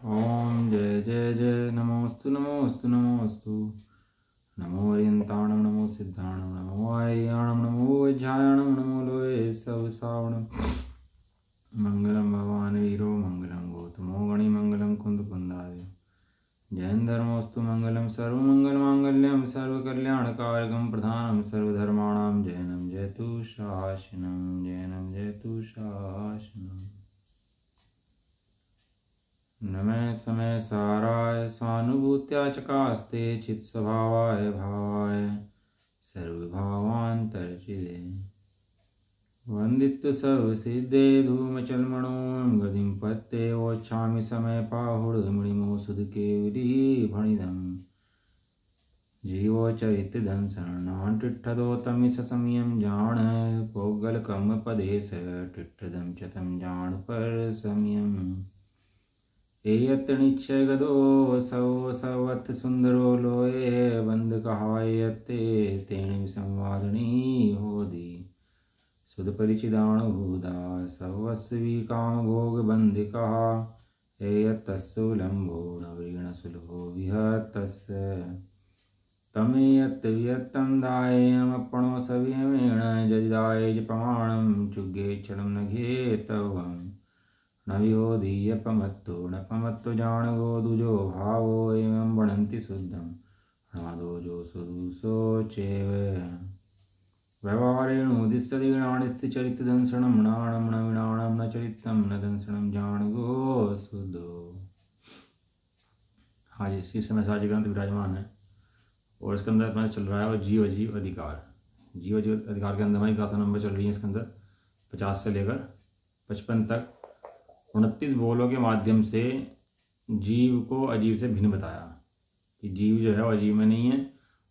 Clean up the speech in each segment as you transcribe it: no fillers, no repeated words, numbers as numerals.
ओम जय जय जय नमोस्तु नमोस्तु नमोस्तु। नमो ओरियंताणम नमो सिद्धाणम नमो आर्याणम नमो वैज्ञाणम नमो लोये सब सावणम। मंगलम भगवान वीरो मंगलम गौतमो गणि मंगलम कुंद कुंदाय। जैन धर्मोस्तु मंगलम सर्वमंगल मांगल्यम सर्वकल्याणकारकम प्रधानम सर्वधर्माणाम जैनम जयतु शासनम जैनम जयतु शासनम। नमः समय साराय स्वानुभूत्या चकास्ते चित स्वभावाय भावाय सर्वभावांतर्चिदे वंदित्व सर्वसिद्धे धूमचलमणो गतिं पत्ते वोच्छामि समय पाहुड़ मणिमो सुध केवली भणिदम् जीवो चरित धन शरणान टिट्ठदो तमिस समियम जान पोगल कम पदेश टिट्ठदम चतम जान पर समियम एयत निश्चय गदो सव सवत सुंदरो लोये बंद कहायते तेण संवादनी होदी सुध परिचिदाणुभूदा सर्वस्वी काम भोग बंध कहा एयतस्सु लंबो नवीण सुलभो विहतस्य तमेयत वियत्तं दायमपणो सव्यमेण जदिदाय प्रमाणं चुगे चलं नघे तवम् न वियोधीयपमत्तो न पमत्तो जाणगो दुजो भावो एवं वणन्ति शुद्धं नादोजो सुदुसो चेव व्यवहारेणुदिस्सति विनाणिस्ति चरितदंसनं नाणं न विनाणं न चरितं न दंसनं जाणगो शुद्धो। हाँ जी, इसी समय साजी ग्रंथ विराजमान है और इसके अंदर अपना चल रहा है वो जीव अजीव अधिकार। जीव अजीव अधिकार के अंदर हमारी गाथा नंबर चल रही है इसके अंदर 50 से लेकर 55 तक 29 बोलों के माध्यम से जीव को अजीव से भिन्न बताया कि जीव जो है वो अजीव में नहीं है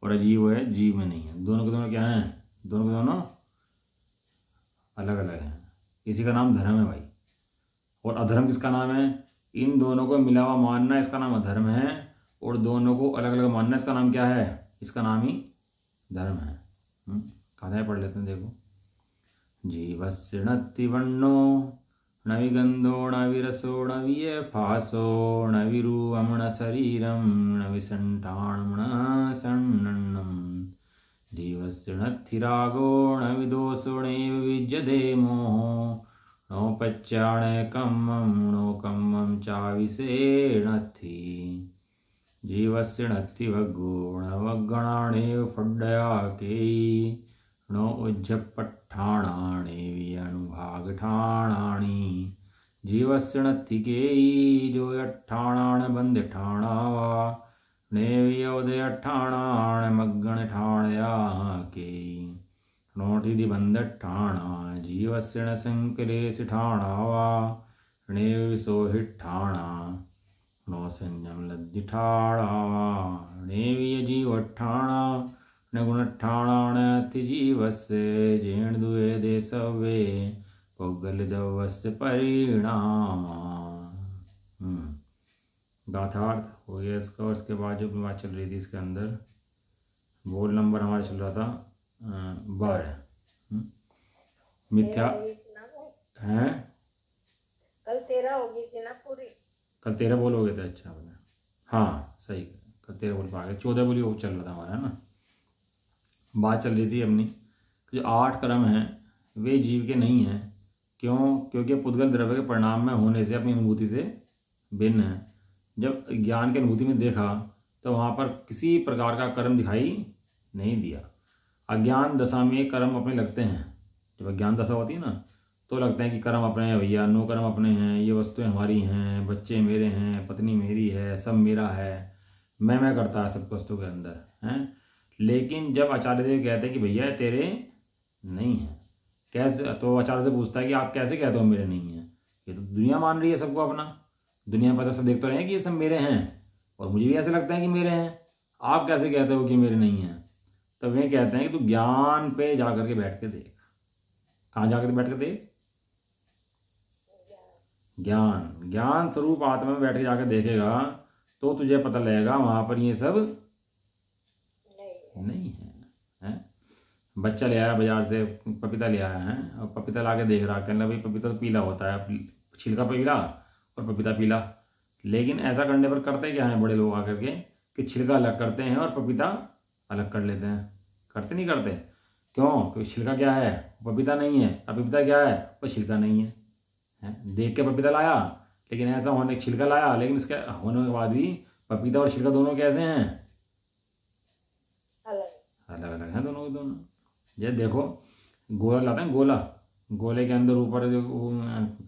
और अजीव है जीव में नहीं है। दोनों के दोनों क्या हैं? दोनों के दोनों अलग अलग हैं। किसी का नाम धर्म है भाई और अधर्म किसका नाम है? इन दोनों को मिला हुआ मानना इसका नाम अधर्म है और दोनों को अलग अलग मानना इसका नाम क्या है? इसका नाम ही धर्म है। कहा पढ़ लेते हैं, देखो। जीवस्य नत्ति वर्णो न विगंधो न विरसो न वियफासो न विरूपं न शरीरं न विसंठानं न सन्नन्नं जीवस्य नत्ति रागो न विदोषो नैव विद्यते मोहो नोपच्चाण कम्मं नो कम्मं चाविषे नत्थि जीवस्य नत्ति वग्गो न वग्गणानेव फड्डयाकेयी नो उज्जपट्ठाणानि अनुभागठाणानि जीवस्य नत्थि केयी जो अट्ठाणान बंद ठाणावा नेव्योदयट्ठाणान मग्गण ठाणया केयी नोटिदि बंद ठाणा जीवस्य न संकलेश ठाणावा नेविसोहिट्ठाणा नो संयम लद्दि ठाणावा नेविय जीवट्ठाणा न गुणट्ठाणान जीवस्य जेण दुए देशवे पौगल दवस्य परिणाम। गाथार्थ हो गया इसका। और इसके बाद जो बात चल रही थी इसके अंदर बोल नंबर हमारा चल रहा था 12। मिथ्या है। कल 13 होगी थी ना पूरी। कल 13 बोल हो गए थे। अच्छा आपने, हाँ सही, कल 13 बोल पा गए। 14 बोली वो चल रहा था हमारा, है ना। बात चल रही थी अपनी जो 8 कर्म हैं वे जीव के नहीं हैं। क्यों? क्योंकि पुद्गल द्रव्य के परिणाम में होने से अपनी अनुभूति से भिन्न है। जब ज्ञान की अनुभूति में देखा तो वहाँ पर किसी प्रकार का कर्म दिखाई नहीं दिया। अज्ञान दशा में कर्म अपने लगते हैं। जब अज्ञान दशा होती है ना तो लगता है कि कर्म अपने हैं भैया, नो कर्म अपने हैं, ये वस्तुएं हमारी हैं, बच्चे मेरे हैं, पत्नी मेरी है, सब मेरा है, मैं करता है सब वस्तु के अंदर हैं। लेकिन जब आचार्य देव कहते हैं कि भैया तेरे नहीं है, कैसे? तो आचार्य से पूछता है कि आप कैसे कहते हो मेरे नहीं है? ये तो दुनिया मान रही है सबको अपना। दुनिया पर ऐसा देख तो रहे हैं कि ये सब मेरे हैं और मुझे भी ऐसे लगता है कि मेरे हैं। आप कैसे कहते हो कि मेरे नहीं हैं? तब वे कहते हैं कि तू ज्ञान पे जाकर के बैठ के देख। कहाँ जाकर के बैठ के देख? ज्ञान स्वरूप आत्मा में बैठ के जाकर देखेगा तो तुझे पता लगेगा वहां पर ये सब नहीं है। बच्चा ले आया बाजार से, पपीता ले आया है और पपीता ला के देख रहा, कहना भाई पपीता तो पीला होता है, छिलका पीला और पपीता पीला। लेकिन ऐसा करने पर करते क्या हैं बड़े लोग आकर के कि छिलका अलग करते हैं और पपीता अलग कर लेते हैं। करते नहीं करते? क्यों? क्योंकि छिलका क्या है? पपीता नहीं है। अब पपीता क्या है? वो छिलका नहीं है, देख के पपीता लाया, लेकिन ऐसा होने छिलका लाया, लेकिन इसके होने के बाद भी पपीता और छिलका दोनों कैसे हैं? अलग अलग हैं दोनों के दोनों। जैसे देखो गोला लाते हैं, गोला, गोले के अंदर ऊपर जो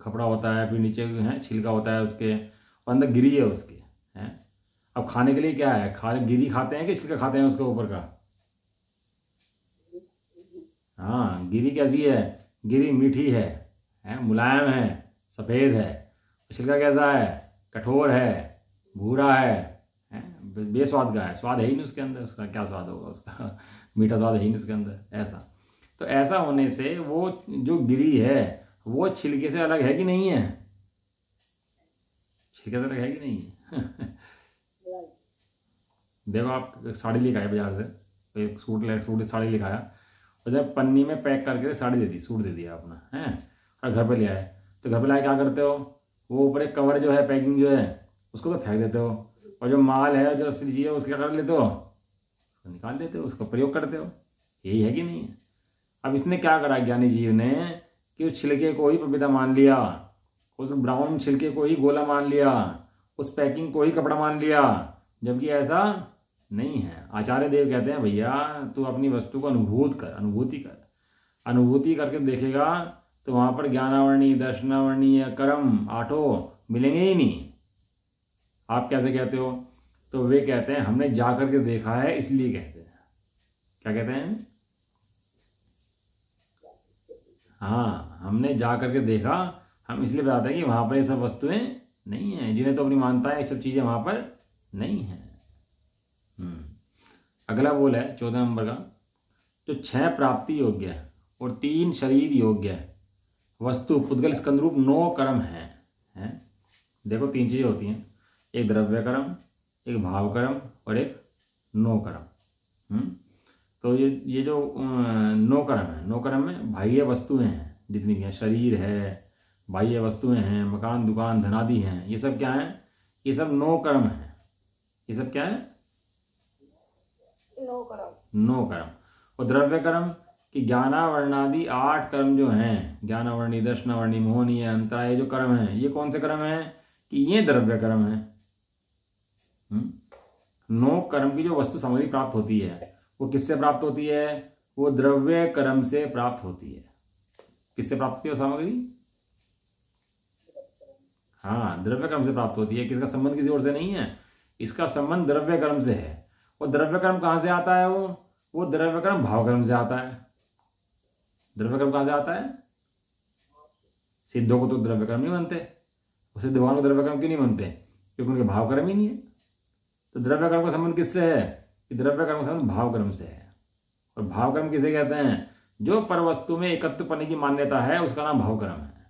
खपड़ा होता है, फिर नीचे है छिलका होता है उसके, और अंदर गिरी है उसके, हैं। अब खाने के लिए क्या है? गिरी खाते हैं कि छिलका खाते हैं उसके ऊपर का? हाँ, गिरी कैसी है? गिरी मीठी है, मुलायम है, सफ़ेद है। छिलका कैसा है? कठोर है, भूरा है, बेस्वाद का है, स्वाद है ही नहीं उसके अंदर, उसका क्या स्वाद होगा उसका मीठा स्वाद है ही नहीं उसके अंदर। ऐसा तो ऐसा होने से वो जो गिरी है वो छिलके से अलग है कि नहीं है? छिलके से अलग है कि नहीं है? देखो आप साड़ी लेकर आए बाजार से, तो एक सूट साड़ी लेकर आया, और जब पन्नी में पैक करके साड़ी दे दी, सूट दे दिया अपना, है, और घर पे ले आए, तो घर पे लाए क्या करते हो? वो ऊपर एक कवर जो है, पैकिंग जो है, उसको तो फेंक देते हो, और जो माल है, जो असली चीज़ है, उसको क्या कर लेते हो? उसको निकाल लेते हो, उसका प्रयोग करते हो। यही है कि नहीं है? अब इसने क्या करा ज्ञानी जीव ने कि उस छिलके को ही पपीता मान लिया, उस ब्राउन छिलके को ही गोला मान लिया, उस पैकिंग को ही कपड़ा मान लिया, जबकि ऐसा नहीं है। आचार्य देव कहते हैं भैया तू अपनी वस्तु को अनुभूति कर, अनुभूति करके देखेगा तो वहां पर ज्ञानावरणी, दर्शनावरणी या कर्म आठों मिलेंगे ही नहीं। आप कैसे कहते हो? तो वे कहते हैं हमने जा करके देखा है इसलिए कहते हैं। क्या कहते हैं? हाँ, हमने जा करके देखा, हम इसलिए बताते हैं कि वहां पर ये सब वस्तुएं नहीं है, जिन्हें तो अपनी मानता है ये सब चीजें वहां पर नहीं है। अगला बोल है 14 नंबर का, जो 6 प्राप्ति योग्य है और 3 शरीर योग्य है वस्तु पुद्गल स्कंदरूप 9 कर्म हैं। देखो 3 चीजें होती हैं, एक द्रव्य कर्म, एक भाव कर्म और एक 9 कर्म। तो ये जो 9 कर्म है, 9 कर्म में बाह्य वस्तुएं हैं जितनी भी हैं, शरीर है, बाह्य वस्तुएं हैं, मकान दुकान धनादि हैं, ये सब क्या है? ये सब 9 कर्म है। ये सब क्या है? 9 कर्म। और द्रव्य कर्म कि ज्ञानावर्णादि 8 कर्म जो हैं, ज्ञानावर्णी, दर्शनावर्णी, मोहनीय, अंतराय जो कर्म हैं, ये कौन से कर्म हैं? कि ये द्रव्य कर्म है। 9 कर्म की जो वस्तु सामग्री प्राप्त होती है वो किससे प्राप्त होती है? वो द्रव्य कर्म से प्राप्त होती है। किससे प्राप्त होती है वो सामग्री? हाँ, द्रव्य कर्म से प्राप्त होती है। किसका संबंध किसी और से नहीं है, इसका संबंध द्रव्य कर्म से है। और द्रव्य कर्म कहां से आता है? वो द्रव्य कर्म भाव कर्म से आता है। द्रव्य कर्म कहां से आता है? सिद्धों को तो द्रव्य कर्म नहीं बनते, सिद्ध भगवान को द्रव्य कर्म क्यों नहीं बनते? क्योंकि उनके भाव कर्म ही नहीं है। तो द्रव्य कर्म का संबंध किससे है? कि द्रव्य कर्म का संबंध भाव कर्म से है। और भाव कर्म किसे कहते हैं? जो परवस्तु में एकत्व पने की मान्यता है उसका नाम भाव कर्म है।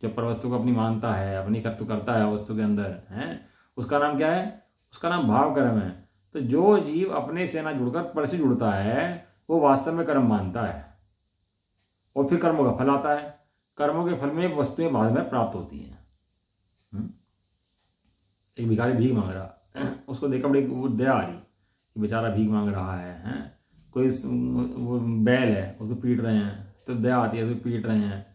जो परवस्तु को अपनी मानता है, अपनी एकत्व करता है वस्तु के अंदर, है, उसका नाम क्या है? उसका नाम भाव कर्म है। तो जो जीव अपने से ना जुड़कर पर से जुड़ता है वो वास्तव में कर्म मानता है, और फिर कर्मों का फल आता है। कर्मों के फल में वस्तुएं बाद में प्राप्त होती हैं। एक भिखारी भीख मांग रहा, उसको देखकर बड़ी दया आ रही कि बेचारा भीख मांग रहा है। कोई वो बैल है उसको पीट रहे हैं तो दया आती है, तो पीट रहे हैं।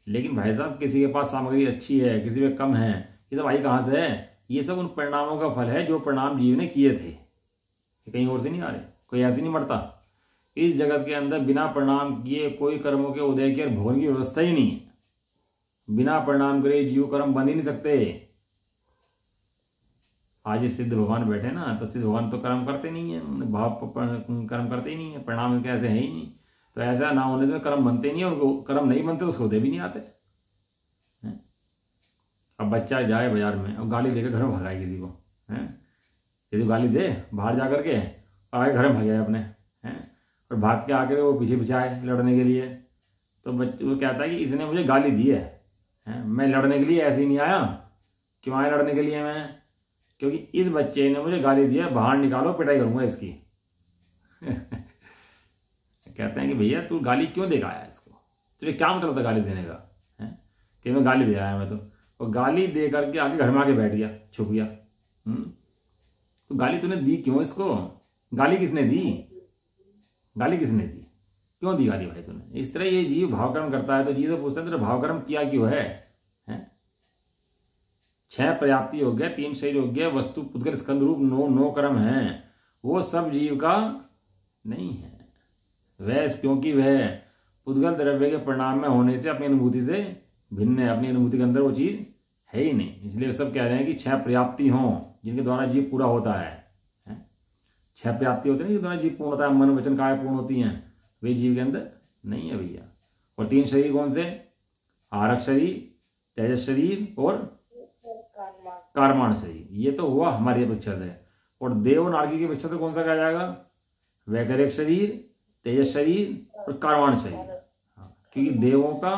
लेकिन भाई साहब किसी के पास सामग्री अच्छी है, किसी में कम है, ये सब आई कहाँ से है? ये सब उन परिणामों का फल है जो परिणाम जीव ने किए थे, कहीं और से नहीं आ रहे। कोई ऐसे नहीं मरता इस जगत के अंदर बिना परिणाम किए, कोई कर्मों के उदय के भोगने की व्यवस्था ही नहीं है। बिना परिणाम करे जीव कर्म बन ही नहीं सकते। आज ये सिद्ध भगवान बैठे ना, तो सिद्ध भगवान तो कर्म करते नहीं है, भाव कर्म करते ही नहीं है, परिणाम कैसे है ही नहीं। तो ऐसा ना होने से कर्म बनते नहीं है, उनको कर्म नहीं बनते उसको उदय भी नहीं आते। अब बच्चा जाए बाजार में और गाली देकर घर में भगाए किसी को, है, यदि गाली दे बाहर जा करके और आगे घर में भगाए अपने, हैं, और भाग के आकर वो पीछे पीछे आए लड़ने के लिए, तो वो कहता है कि इसने मुझे गाली दी है, मैं लड़ने के लिए ऐसे ही नहीं आया। क्यों आया लड़ने के लिए मैं? क्योंकि इस बच्चे ने मुझे गाली दिया, बाहर निकालो पिटाई करूंगा इसकी। कहते हैं कि भैया तू गाली क्यों देगा आया इसको? तुझे क्या मतलब था गाली देने का? कि मैं गाली दे आया मैं तो? और गाली दे करके आके घर में आके बैठ गया, छुप गया। तो गाली तूने दी क्यों इसको? गाली किसने दी? गाली किसने दी? क्यों दी गाली भाई तूने? इस तरह ये जीव भावकर्म करता है तो जीव तो पूछता है तेरा भावकर्म किया क्यों है? 6 पर्याप्ति हो गया, 3 शरीर हो गया, वस्तु पुद्गल स्कंद रूप 9 कर्म है, वो सब जीव का नहीं है। वह क्योंकि वह पुद्गल द्रव्य के परिणाम में होने से अपनी अनुभूति से भिन्न है, अपनी अनुभूति के अंदर वो चीज है ही नहीं। इसलिए सब कह रहे हैं कि 6 पर्याप्ति हों जिनके द्वारा जीव पूरा होता है। 6 पर्याप्ति होते हैं जिनके द्वारा जीव पूर्ण होता है, मन वचन काया पूर्ण होती हैं, वे जीव के अंदर नहीं है भैया। और 3 शरीर कौन से? आरक शरीर, तेजस शरीर और कारमान शरीर। ये तो हुआ हमारी अपेक्षा से। और देव और नारकी की अपेक्षा से कौन सा कहा जाएगा? वैकरिक शरीर, तेजस शरीर और कारमान शरीर। क्योंकि देवों का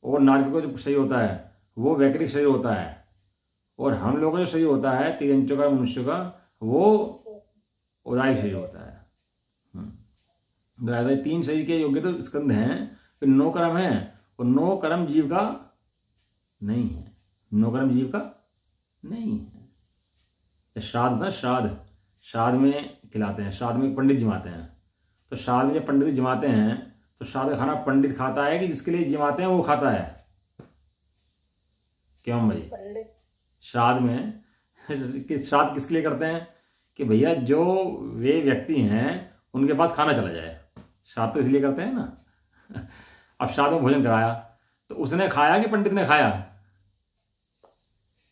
और नारकी का जो शरीर होता है वो वैकरिक शरीर होता है, और हम लोगों का जो शरीर होता है तिरंचों का, मनुष्य का, वो उदारिक शरीर होता है। 3 शरीर के योग्य तो स्कंद हैं, फिर 9 कर्म है, और 9 कर्म जीव का नहीं है। 9 कर्म जीव का नहीं है। श्राद्ध ना, श्राद्ध में खिलाते हैं, श्राद्ध में पंडित जिमाते हैं। तो श्राद्ध में जब पंडित जिमाते हैं तो श्राद्ध का खाना पंडित खाता है कि जिसके लिए जिमाते हैं वो खाता है? क्यों भाई? श्राद्ध में श्राद्ध किसके लिए करते हैं? कि भैया जो वे व्यक्ति हैं उनके पास खाना चला जाए। श्राद्ध तो इसलिए करते हैं ना। अब श्राद्ध में भोजन कराया तो उसने खाया कि पंडित ने खाया?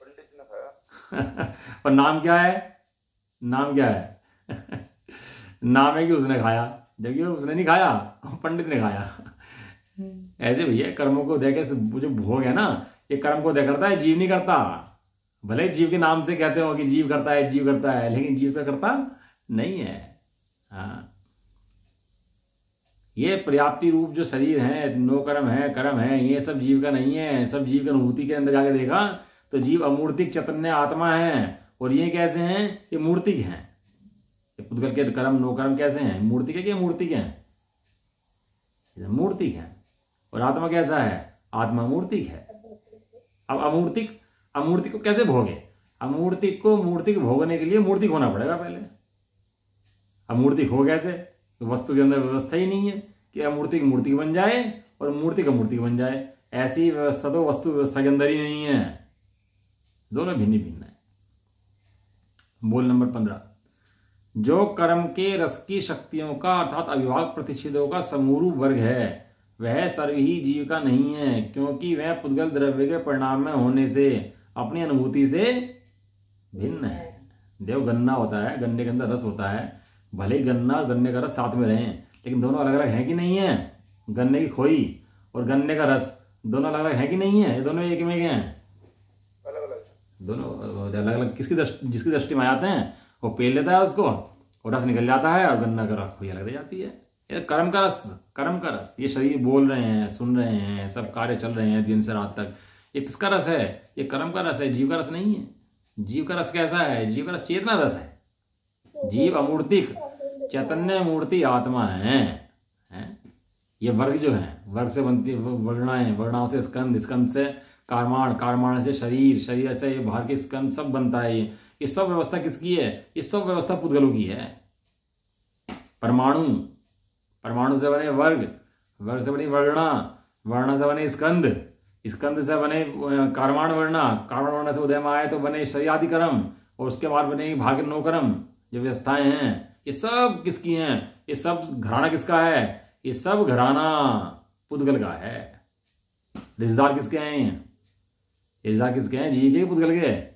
पंडित ने खाया। और नाम क्या है? नाम क्या है? नाम है कि उसने खाया, जबकि उसने नहीं खाया, पंडित ने खाया। ऐसे भैया कर्मों को देखे जो भोग है ना, ये कर्म को दे करता है, जीव नहीं करता। भले जीव के नाम से कहते हो कि जीव करता है, जीव करता है, लेकिन जीव से करता नहीं है। हाँ, ये पर्याप्ति रूप जो शरीर है, 9 कर्म है, कर्म है, ये सब जीव का नहीं है। सब जीव की अनुभूति के अंदर जाके देखा तो जीव अमूर्तिक चैतन्य आत्मा है। और ये कैसे हैं? ये मूर्तिक हैं। ये पुद्गल के कर्म 9 कर्म कैसे हैं? मूर्तिक है कि मूर्तिक हैं? मूर्तिक है। और आत्मा कैसा है? आत्मा मूर्तिक है। अब अमूर्तिक को कैसे भोगे? अमूर्तिक को मूर्तिक भोगने के लिए मूर्तिक होना पड़ेगा पहले। अमूर्तिक हो कैसे? तो वस्तु के अंदर व्यवस्था ही नहीं है कि अमूर्तिक मूर्तिक बन जाए और मूर्तिक अमूर्तिक बन जाए। ऐसी व्यवस्था तो वस्तु व्यवस्था के अंदर ही नहीं है। दोनों भिन्न भिन्न है। बोल नंबर 15। जो कर्म के रस की शक्तियों का अर्थात अविभाग प्रतिच्छेदों का समूह वर्ग है, वह सर्व ही जीव का नहीं है, क्योंकि वह पुद्गल द्रव्य के परिणाम में होने से अपनी अनुभूति से भिन्न है। देव गन्ना होता है, गन्ने के अंदर रस होता है, भले ही गन्ना और गन्ने का रस साथ में रहें, लेकिन दोनों अलग अलग हैं कि नहीं है? गन्ने की खोई और गन्ने का रस दोनों अलग अलग हैं कि नहीं है? ये दोनों एक में हैं? अलग अलग। दोनों अलग अलग। जिसकी दृष्टि में आते हैं वो पेल लेता है उसको और रस निकल जाता है, और गन्ना का खोई अलग रह जाती है। ये कर्म का रस। ये शरीर बोल रहे हैं, सुन रहे हैं, सब कार्य चल रहे हैं दिन से रात तक, ये किसका रस है? ये कर्म का रस है, जीव का रस नहीं है। जीव का रस कैसा है? जीव का रस चेतना रस है। जीव अमूर्तिक चैतन्य मूर्ति आत्मा है। ये वर्ग जो है, वर्ग से बनती वर्णाएं, वर्णाओं से स्कंद, स्कंद से कारमान, कारमान से शरीर, शरीर से ये बाहर के स्कंद सब बनता है। ये सब व्यवस्था किसकी है? ये सब व्यवस्था पुद्गलों की है। परमाणु, परमाणु से बने वर्ग, वर्ग से बनी वर्णा, वर्णा से बने स्कंद, स्कंद से बने कारमान वर्णा, कारमान वर्णा से उदय में आए तो बने शरीरादि कर्म, और उसके बाद बने भाग्य 9 कर्म जो व्यवस्थाएं हैं। ये सब किसकी हैं? ये सब घराना किसका है? ये सब घराना पुद्गल का है। रिश्तेदार किसके हैं? ये रिश्तेदार किसके हैं? जीव के पुद्गल के?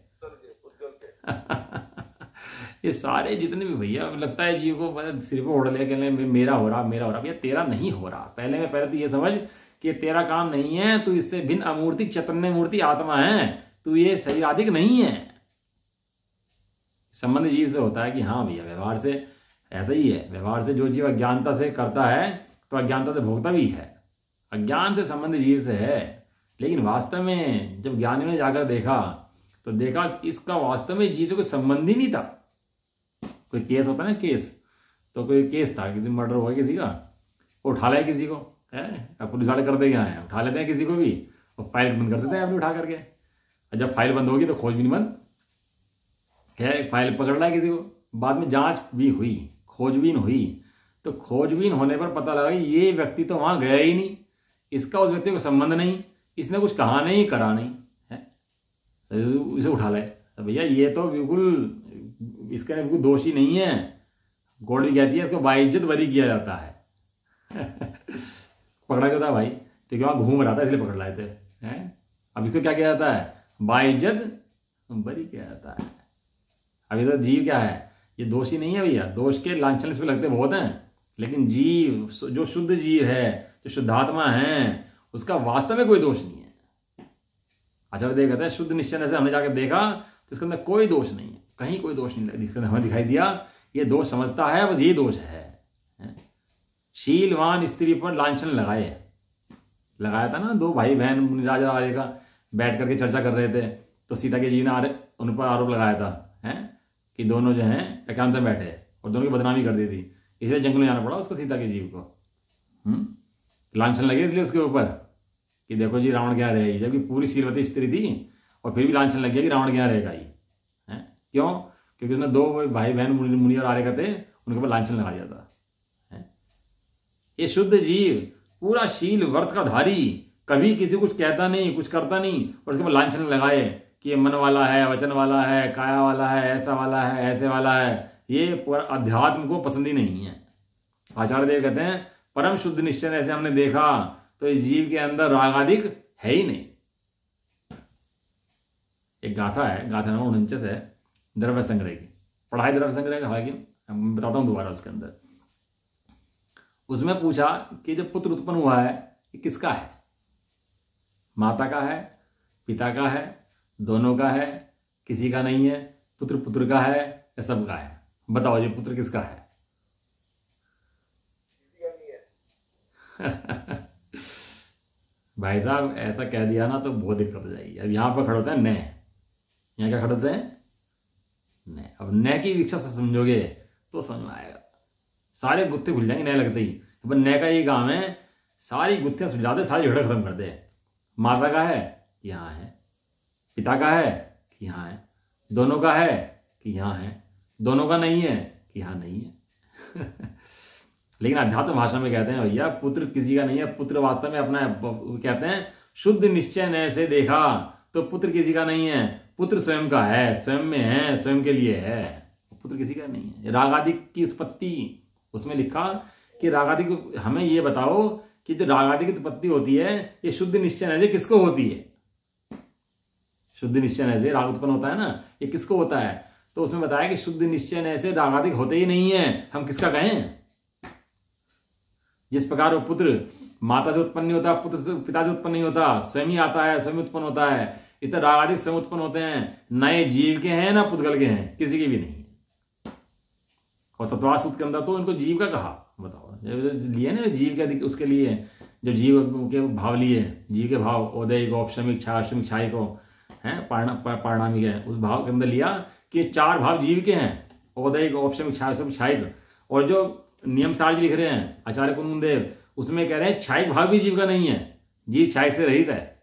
ये सारे जितने भी भैया लगता है जीव को सिर पे ओढ़ ले, कहने मेरा हो रहा, मेरा हो रहा। भैया तेरा नहीं हो रहा। पहले तो ये समझ कि तेरा काम नहीं है, तू इससे भिन्न अमूर्तिक चैतन्य मूर्ति आत्मा है, तू ये शरीराधिक नहीं है। संबंध जीव से होता है कि हाँ भैया व्यवहार से ऐसा ही है। व्यवहार से जो जीव अज्ञानता से करता है तो अज्ञानता से भोगता भी है। अज्ञान से संबंध जीव से है, लेकिन वास्तव में जब ज्ञानी ने जाकर देखा तो देखा इसका वास्तव में जीव से कोई संबंध ही नहीं था। कोई केस होता है ना, केस, तो कोई केस था, किसी मर्डर हुआ किसी का, वो उठा लाया किसी को है, पुलिस वाले कर दे, यहाँ है उठा लेते हैं किसी को भी और फाइल बंद कर देते हैं अपनी उठा करके। और जब फाइल बंद होगी तो खोजबीन बंद। खैर फाइल पकड़ रहा है किसी को, बाद में जांच भी हुई, खोजबीन हुई, तो खोजबीन होने पर पता लगा कि ये व्यक्ति तो वहां गया ही नहीं, इसका उस व्यक्ति को संबंध नहीं, इसने कुछ कहा नहीं, करा नहीं है, तो इसे उठा लाए। तो भैया ये तो बिल्कुल इसका बिल्कुल दोषी नहीं है। कोर्ट भी कहती है इसको बाइज्जत बरी किया जाता है। पकड़ा क्यों था भाई? तो वहां घूम रहा था इसलिए पकड़ लाए थे हैं। अब इसको क्या किया जाता है? बाइज्जत बरी किया जाता है। अब ये जीव क्या है? ये दोषी नहीं है भैया, दोष के लांछन इस पे लगते बहुत हैं, लेकिन जीव जो शुद्ध जीव है, जो शुद्धात्मा है, उसका वास्तव में कोई दोष नहीं है। आचार्य देव कहते हैं शुद्ध निश्चय से हमने जाकर देखा तो इसके अंदर कोई दोष नहीं है, कहीं कोई दोष नहीं हमें दिखाई दिया। ये दोष समझता है, बस ये दोष है। शीलवान स्त्री पर लांछन लगाया था ना, दो भाई बहन मुनिराज आर्य का बैठ करके चर्चा कर रहे थे, तो सीता के जी ने उन पर आरोप लगाया था कि दोनों जो हैं एकांत में बैठे और दोनों की बदनामी कर दी थी, इसलिए जंगल में जाना पड़ा उसको, सीता के जीव को। लांछन लगे इसलिए उसके ऊपर कि देखो जी रावण क्या रहेगी, जबकि पूरी शीलवती स्त्री थी और फिर भी लांछन लग गया कि रावण क्या रहेगा ये है। क्यों? क्योंकि उसने दो भाई बहन मुनि और आर्य का थे, उनके ऊपर लांछन लगा दिया था। ये शुद्ध जीव पूरा शील व्रत का धारी, कभी किसी कुछ कहता नहीं, कुछ करता नहीं, और उसके ऊपर लांछन लगाए कि ये मन वाला है, वचन वाला है, काया वाला है, ऐसा वाला है, ऐसे वाला है, ये अध्यात्म को पसंद ही नहीं है। आचार्य देव कहते हैं परम शुद्ध निश्चय ऐसे हमने देखा तो इस जीव के अंदर राग आदि है ही नहीं। एक गाथा है, गाथा नंबर 49 है द्रव्य संग्रह की, पढ़ाई द्रव्य संग्रह का, हालांकि मैं बताता हूं दोबारा। उसके अंदर उसमें पूछा कि जब पुत्र उत्पन्न हुआ है ये किसका है? माता का है, पिता का है, दोनों का है, किसी का नहीं है, पुत्र का है या सबका है? बताओ जी पुत्र किसका है? भाई साहब ऐसा कह दिया ना तो बहुत दिक्कत हो जाएगी। अब यहां पर खड़े होते हैं न, यहाँ क्या खड़े होते हैं? न। अब न की वीक्षा से समझोगे तो समझ में आएगा, सारे गुत्थे खुल जाएंगे न लगते ही। अब न का ये काम है सारी गुत्थियां सुलझा दे, सारी झगड़ा खत्म कर दे। माता का है कि यहाँ है, पिता का है कि यहाँ है, दोनों का है कि यहाँ है, दोनों का नहीं है कि यहाँ नहीं है। लेकिन अध्यात्म भाषा में कहते हैं भैया पुत्र किसी का नहीं है, पुत्र वास्तव में अपना है। कहते हैं शुद्ध निश्चय ने से देखा तो पुत्र किसी का नहीं है, पुत्र स्वयं का है, स्वयं में है, स्वयं के लिए है, पुत्र किसी का नहीं है। रागादि की उत्पत्ति उसमें लिखा कि रागादि को हमें ये बताओ कि जो रागादि की उत्पत्ति होती है ये शुद्ध निश्चय ने से किसको होती है? शुद्ध निश्चय ने से राग उत्पन्न होता है ना, ये किसको होता है? तो उसमें बताया कि शुद्ध निश्चय ने से रागादि होते ही नहीं है, हम किसका कहें? जिस प्रकार वो पुत्र माता से उत्पन्न नहीं होता, पुत्र से पिता से उत्पन्न नहीं होता, स्वयं ही आता है, स्वयं उत्पन्न होता है। इस तरह राग आदि स्वयं उत्पन्न होते हैं, नए जीव के हैं ना पुद्गल के हैं, किसी के भी नहीं। और तत्वास सूत्र के अंदर तो उनको जीव का कहा। बताओ लिए ना जीव के, उसके लिए जब जीव के भाव लिए, जीव के भाव औदैहिक औपशमिक छायाश्रमिक छाई को है पारणामिक है, उस भाव के अंदर लिया कि चार भाव जीव के हैं, औदैहिक औपशमिक छायाश्रमिक छायिक। और जो नियम सार लिख रहे हैं आचार्य कुंदन देव, उसमें कह रहे हैं छायिक भाव भी जीव का नहीं है, जीव छायिक से रहित है।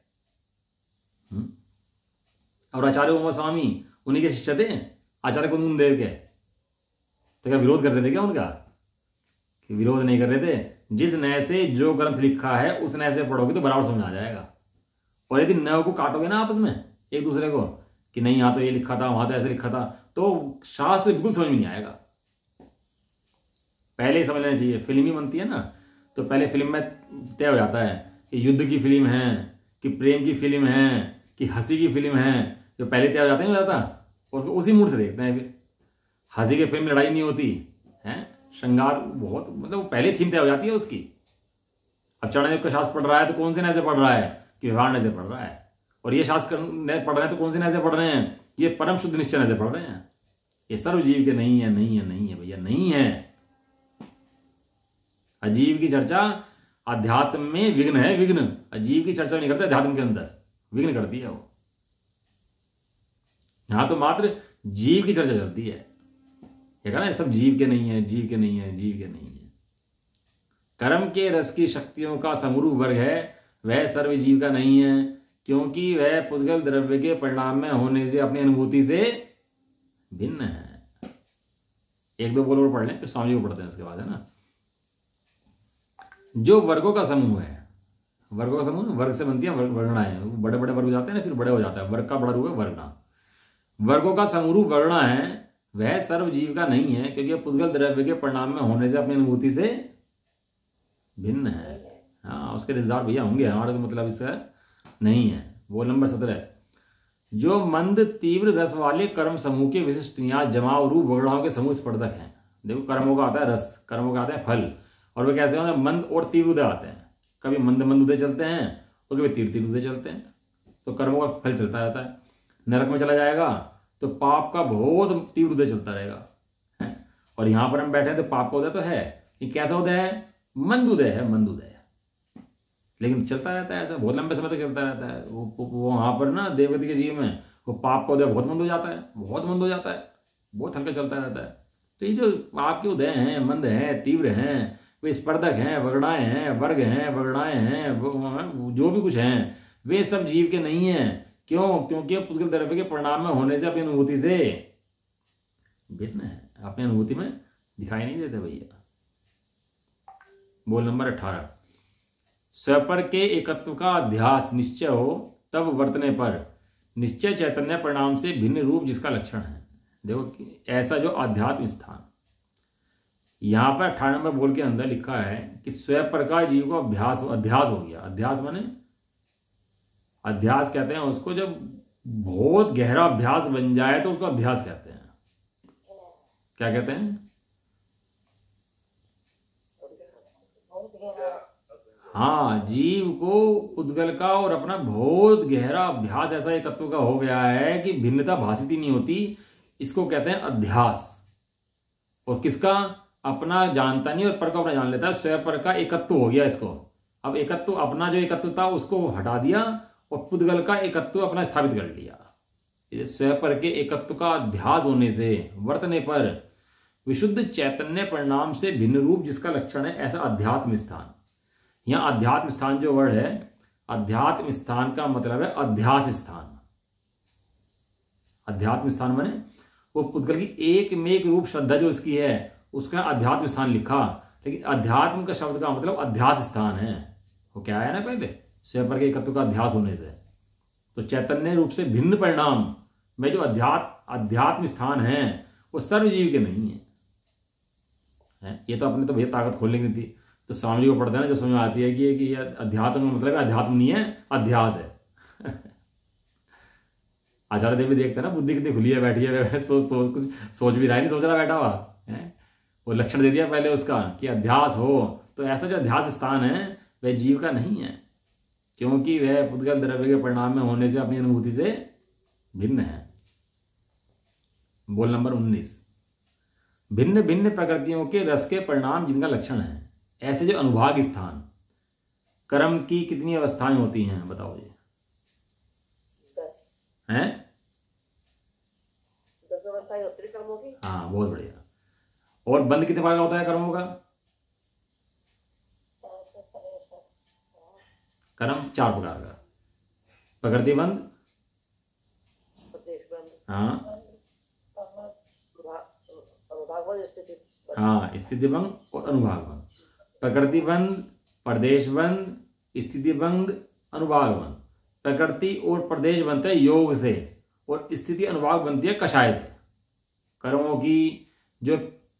और आचार्य उमा स्वामी उन्हीं के शिष्य थे आचार्य कुंदन देव के, तो क्या विरोध कर रहे थे क्या उनका? कि विरोध नहीं कर रहे थे। जिस नए से जो ग्रंथ लिखा है उस नए से पढ़ोगे तो बराबर समझ आ जाएगा। और यदि नए को काटोगे ना आपस में एक दूसरे को कि नहीं यहाँ तो ये लिखा था, वहां तो ऐसे लिखा था, तो शास्त्र बिल्कुल समझ में नहीं आएगा। पहले ही समझ लेना चाहिए। फिल्म ही बनती है ना तो पहले फिल्म में तय हो जाता है कि युद्ध की फिल्म है, कि प्रेम की फिल्म है, कि हंसी की फिल्म है, जो पहले तय हो जाता है नहीं हो जाता, और उसी मूड से देखते हैं। फिर हंसी की फिल्म लड़ाई नहीं होती है, श्रृंगार बहुत, मतलब पहले थीम तय हो जाती है उसकी। अब चाणक्य का शास्त्र पढ़ रहा है तो कौन से नए से पढ़ रहा है? कि व्यवहार नए से पढ़ रहा है। और ये शास्त्र पढ़ रहे हैं तो कौन से नए से पढ़ रहे हैं? ये परम शुद्ध निश्चय नए से पढ़ रहे हैं। ये सर्वजीव के नहीं है, नहीं है, नहीं है भैया, नहीं है। अजीव की चर्चा अध्यात्म में विघ्न है, विघ्न। अजीव की चर्चा नहीं करते अध्यात्म के अंदर, विघ्न करती है वो। यहां तो मात्र जीव की चर्चा चलती है। ये ना सब जीव के नहीं है, जीव के नहीं है, जीव के नहीं है। कर्म के रस की शक्तियों का समरूप वर्ग है, वह सर्व जीव का नहीं है। क्योंकि वह पुद्गल द्रव्य के परिणाम में होने से अपनी अनुभूति से भिन्न है। एक दो बोल और पढ़ लें, फिर स्वामी को पढ़ते हैं इसके बाद, है ना। जो वर्गों का समूह है, वर्गों का समूह वर्ग से बनती है वर्गणाएं, बड़े बड़े वर्ग हो जाते हैं ना, फिर बड़े हो जाता है, वर्ग का बड़ा रूप है वर्गणा। वर्गों का समूह वर्गणा है, वह सर्व जीव का नहीं है, क्योंकि पुद्गल द्रव्य के परिणाम में होने से अपनी अनुभूति से भिन्न है। हाँ, उसके रिश्तेदार भैया होंगे, हमारा तो मतलब इसका नहीं है। वो नंबर 17, जो मंद तीव्र रस वाले कर्म समूह के विशिष्ट न्यास जमाव रूप वर्गणाओं के समूह स्पर्धक हैं। देखो, कर्मों का आता है रस, कर्मों का आता है फल, और वे कैसे होते हैं, मंद और तीव्र उदय आते हैं। कभी मंद मंद उदय चलते हैं और कभी तीव्र तीव्र उदय चलते हैं, तो कर्मों का फल चलता रहता है। नरक में चला जाएगा तो पाप का बहुत तीव्र उदय चलता रहेगा, और यहां पर हम बैठे हैं तो पाप का उदय तो है, ये कैसा उदय है, मंद उदय है, मंद उदय, लेकिन चलता रहता है, ऐसा बहुत लंबे समय तक चलता रहता है। वो वहां पर ना देवगति के जीव में वो पाप का उदय बहुत मंद हो जाता है, बहुत मंद हो जाता है, बहुत हल्का चलता रहता है। तो ये जो आपके उदय हैं, मंद हैं, तीव्र हैं, वे स्पर्धक हैं, वर्गणाएं हैं, वर्ग हैं, वर्गणाएं हैं, जो भी कुछ हैं, वे सब जीव के नहीं हैं। क्यों? क्योंकि पुद्गल द्रव्य के परिणाम में होने से अपनी अनुभूति से भिन्न है, अपनी अनुभूति में दिखाई नहीं देते भैया। बोल नंबर 18, स्वपर के एकत्व का अध्यास निश्चय हो तब वर्तने पर निश्चय चैतन्य परिणाम से भिन्न रूप जिसका लक्षण है। देखो, ऐसा जो आध्यात्म स्थान, यहां पर 18 नंबर बोल के अंदर लिखा है कि स्वपर का जीव को अध्यास हो गया। अध्यास माने, अध्यास कहते हैं उसको जब बहुत गहरा अभ्यास बन जाए तो उसको अध्यास कहते हैं। क्या कहते हैं? हाँ, जीव को पुद्गल का और अपना बहुत गहरा अभ्यास ऐसा एकत्व का हो गया है कि भिन्नता भाषित ही नहीं होती, इसको कहते हैं अध्यास। और किसका? अपना जानता नहीं और पर को अपना जान लेता है, स्वयं पर का एकत्व हो गया इसको। अब एकत्व, अपना जो एकत्व था उसको हटा दिया और पुद्गल का एकत्व अपना स्थापित कर लिया। स्वयं पर के एकत्व का अध्यास होने से वर्तने पर विशुद्ध चैतन्य परिणाम से भिन्न रूप जिसका लक्षण है, ऐसा अध्यात्म स्थान। यहां अध्यात्म स्थान जो वर्ड है, अध्यात्म स्थान का मतलब है अध्यास स्थान। अध्यात्म स्थान माने वो पुद्गल की एक में एक रूप श्रद्धा जो उसकी है, उसका अध्यात्म स्थान लिखा, लेकिन अध्यात्म का शब्द का मतलब अध्यास स्थान है। वो क्या है ना, पहले स्वयं पर के एकत्व का अध्यास होने से, तो चैतन्य रूप से भिन्न परिणाम में जो अध्यात्म स्थान है वो सर्वजीव के नहीं है। ये तो अपने तो भैया ताकत खोलने की नहीं थी, तो स्वामी जी को पढ़ते हैं ना, जब समझ में आती है कि ये अध्यात्म का मतलब अध्यात्म नहीं है, अध्यास है। आचार्य देव भी देखते हैं ना, बुद्धि कितनी खुली है, बैठी है, कुछ सोच भी रहा है, नहीं सोच रहा बैठा हुआ है। वो लक्षण दे दिया पहले उसका कि अध्यास हो, तो ऐसा जो अध्यास स्थान है वह जीव का नहीं है, क्योंकि वह पुद्गल द्रव्य के परिणाम में होने से अपनी अनुभूति से भिन्न है। बोल नंबर 19, भिन्न भिन्न प्रकृतियों के रस के परिणाम जिनका लक्षण है, ऐसे जो अनुभाग स्थान, कर्म की कितनी अवस्थाएं होती हैं बताओ जी? 10 हैं? 10 अवस्थाएं होती है कर्मों की। हाँ, बहुत बढ़िया। और बंद कितने प्रकार का होता है कर्मों का? कर्म 4 प्रकार का, प्रकृति बंद, हाँ हाँ, स्थिति भंग और अनुभाग भंग। प्रकृति बंद, प्रदेश बंद, स्थिति बंद, अनुभाग बंद। प्रकृति और प्रदेश बनते हैं योग से, और स्थिति अनुभाग बनती है कषाय से। कर्मों की जो